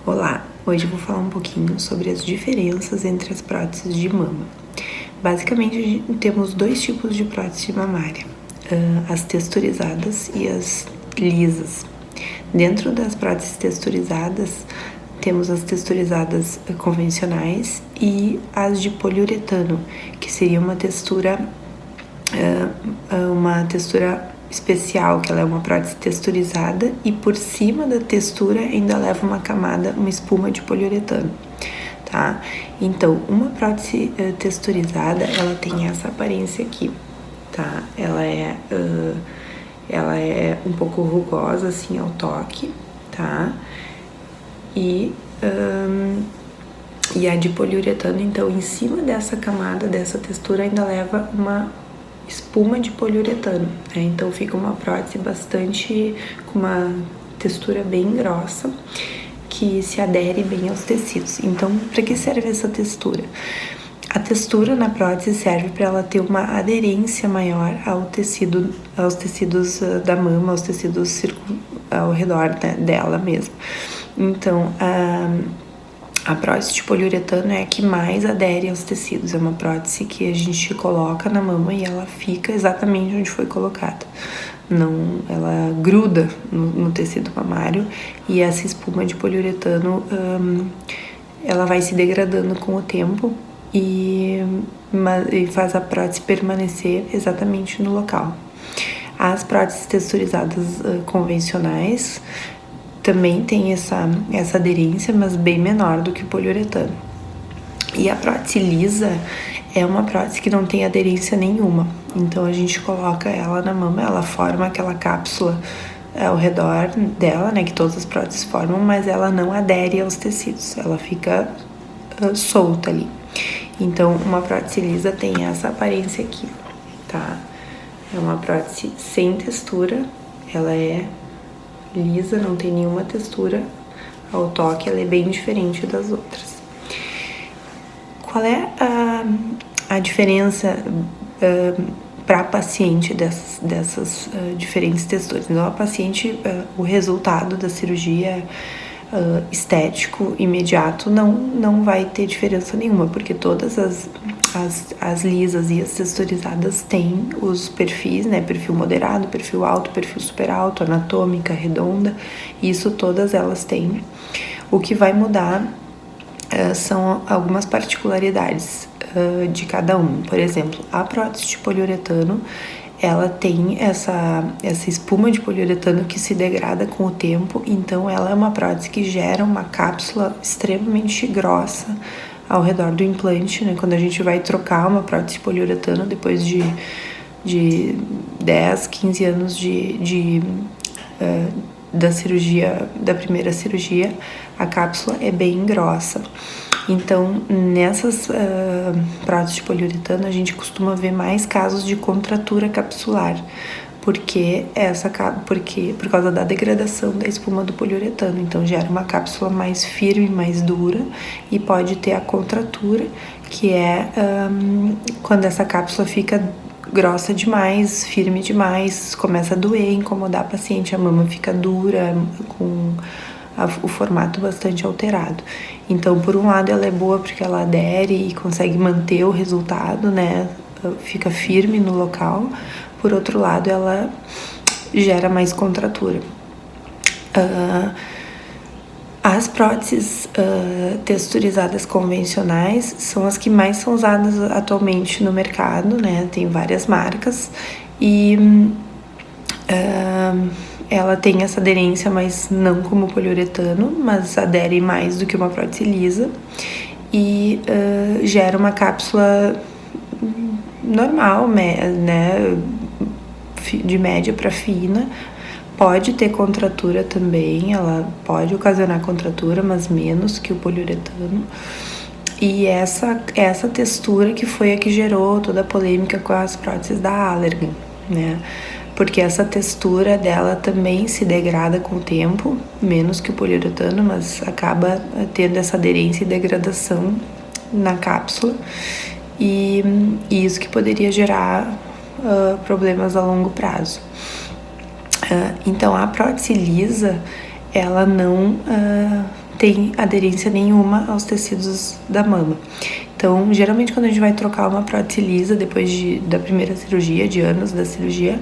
Olá, hoje eu vou falar um pouquinho sobre as diferenças entre as próteses de mama. Basicamente, temos dois tipos de prótese mamária, as texturizadas e as lisas. Dentro das próteses texturizadas, temos as texturizadas convencionais e as de poliuretano, que seria uma textura especial, que ela é uma prótese texturizada e por cima da textura ainda leva uma espuma de poliuretano, tá? Então, uma prótese texturizada, ela tem essa aparência aqui, tá? Ela é um pouco rugosa, assim, ao toque, tá? E a de poliuretano, então, em cima dessa camada, dessa textura, ainda leva uma espuma de poliuretano, né? Então fica uma prótese com uma textura bem grossa, que se adere bem aos tecidos. Então, para que serve essa textura? A textura na prótese serve para ela ter uma aderência maior aos tecidos da mama, aos tecidos ao redor, né, dela mesmo. Então, a prótese de poliuretano é a que mais adere aos tecidos. É uma prótese que a gente coloca na mama e ela fica exatamente onde foi colocada. Não, ela gruda no tecido mamário, e essa espuma de poliuretano ela vai se degradando com o tempo e faz a prótese permanecer exatamente no local. As próteses texturizadas convencionais também tem essa aderência, mas bem menor do que o poliuretano. E a prótese lisa é uma prótese que não tem aderência nenhuma. Então a gente coloca ela na mama, ela forma aquela cápsula ao redor dela, né, que todas as próteses formam, mas ela não adere aos tecidos, ela fica solta ali. Então uma prótese lisa tem essa aparência aqui, tá? É uma prótese sem textura, ela é lisa, não tem nenhuma textura ao toque, ela é bem diferente das outras. Qual é a diferença para a paciente dessas diferentes texturas? Então, a paciente, o resultado da cirurgia estético imediato não vai ter diferença nenhuma, porque todas as lisas e as texturizadas têm os perfis, né? Perfil moderado, perfil alto, perfil super alto, anatômica, redonda, isso todas elas têm. O que vai mudar são algumas particularidades de cada um. Por exemplo, a prótese de poliuretano, ela tem essa espuma de poliuretano que se degrada com o tempo, então ela é uma prótese que gera uma cápsula extremamente grossa ao redor do implante, né? Quando a gente vai trocar uma prótese de poliuretano depois de 10, 15 anos da cirurgia, da primeira cirurgia, a cápsula é bem grossa. Então, nessas próteses de poliuretano, a gente costuma ver mais casos de contratura capsular, por causa da degradação da espuma do poliuretano. Então, gera uma cápsula mais firme, mais dura, e pode ter a contratura, que é quando essa cápsula fica grossa demais, firme demais, começa a doer, incomodar a paciente, a mama fica dura, com o formato bastante alterado. Então, por um lado, ela é boa porque ela adere e consegue manter o resultado, né? Fica firme no local. Por outro lado, ela gera mais contratura. As próteses texturizadas convencionais são as que mais são usadas atualmente no mercado, né? Tem várias marcas e ela tem essa aderência, mas não como o poliuretano, mas adere mais do que uma prótese lisa e gera uma cápsula normal, né, de média para fina. Pode ter contratura também, ela pode ocasionar contratura, mas menos que o poliuretano. E essa textura que foi a que gerou toda a polêmica com as próteses da Allergan, né? Porque essa textura dela também se degrada com o tempo, menos que o poliuretano, mas acaba tendo essa aderência e degradação na cápsula, e isso que poderia gerar problemas a longo prazo. Então, a prótese lisa, ela não tem aderência nenhuma aos tecidos da mama. Então, geralmente quando a gente vai trocar uma prótese lisa depois da primeira cirurgia, de anos da cirurgia,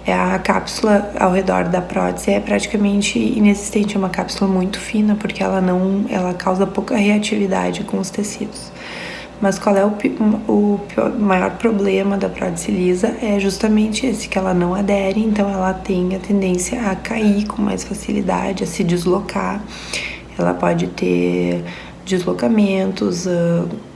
a cápsula ao redor da prótese é praticamente inexistente, é uma cápsula muito fina, porque ela causa pouca reatividade com os tecidos. Mas qual é o maior problema da prótese lisa? É justamente esse, que ela não adere, então ela tem a tendência a cair com mais facilidade, a se deslocar. Ela pode ter deslocamentos,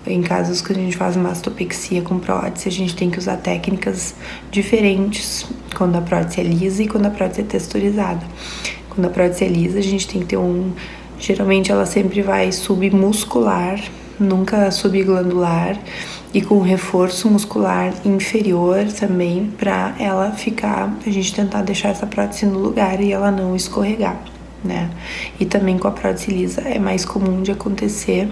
em casos que a gente faz mastopexia com prótese, a gente tem que usar técnicas diferentes quando a prótese é lisa e quando a prótese é texturizada. Quando a prótese é lisa, a gente tem que ter geralmente ela sempre vai submuscular, nunca subglandular, e com reforço muscular inferior também, para ela ficar, a gente tentar deixar essa prótese no lugar e ela não escorregar, né? E também com a prótese lisa é mais comum de acontecer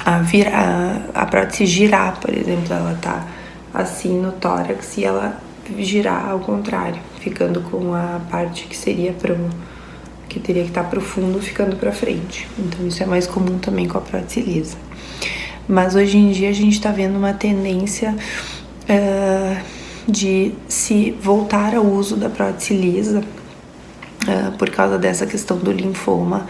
a prótese girar, por exemplo, ela tá assim no tórax e ela girar ao contrário, ficando com a parte que seria que teria que estar pro fundo, ficando para frente. Então isso é mais comum também com a prótese lisa. Mas hoje em dia a gente está vendo uma tendência de se voltar ao uso da prótese lisa por causa dessa questão do linfoma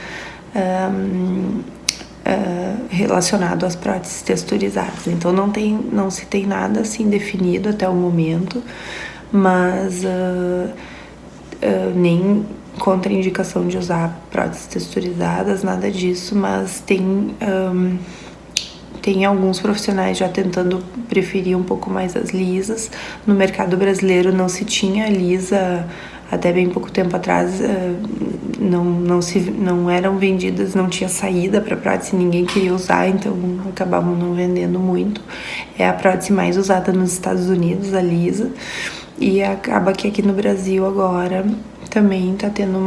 relacionado às próteses texturizadas. Então não se tem nada assim definido até o momento, mas nem contraindicação de usar próteses texturizadas, nada disso, mas tem alguns profissionais já tentando preferir um pouco mais as lisas. No mercado brasileiro não se tinha lisa até bem pouco tempo atrás, não eram vendidas, não tinha saída para prótese, ninguém queria usar, então acabavam não vendendo muito. É a prótese mais usada nos Estados Unidos, a lisa, e acaba que aqui no Brasil agora também está tendo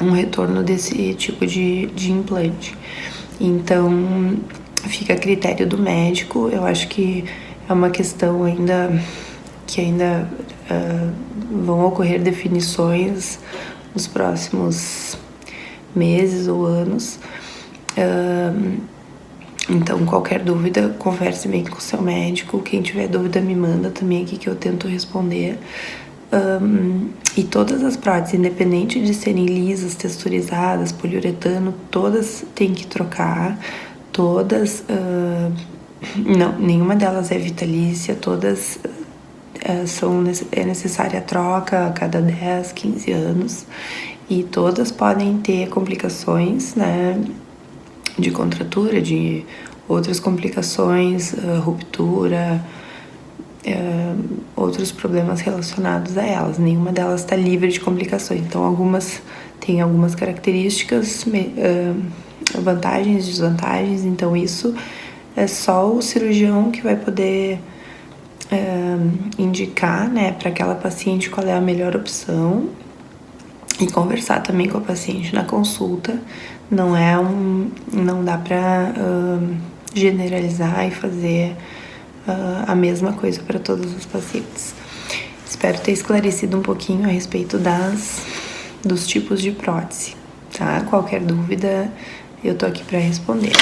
um retorno desse tipo de implante. Então fica a critério do médico. Eu acho que é uma questão que ainda vão ocorrer definições nos próximos meses ou anos. Então, qualquer dúvida, converse bem com o seu médico. Quem tiver dúvida, me manda também aqui que eu tento responder. E todas as próteses, independente de serem lisas, texturizadas, poliuretano, todas tem que trocar. Todas, não, nenhuma delas é vitalícia, todas é necessária a troca a cada 10, 15 anos, e todas podem ter complicações, né, de contratura, de outras complicações, ruptura, outros problemas relacionados a elas. Nenhuma delas está livre de complicações. Então, tem algumas características, vantagens, desvantagens. Então, isso é só o cirurgião que vai poder indicar, né, para aquela paciente qual é a melhor opção, e conversar também com a paciente na consulta. Não dá para generalizar e fazer a mesma coisa para todas as pacientes. Espero ter esclarecido um pouquinho a respeito dos tipos de prótese, tá? Qualquer dúvida, eu tô aqui para responder.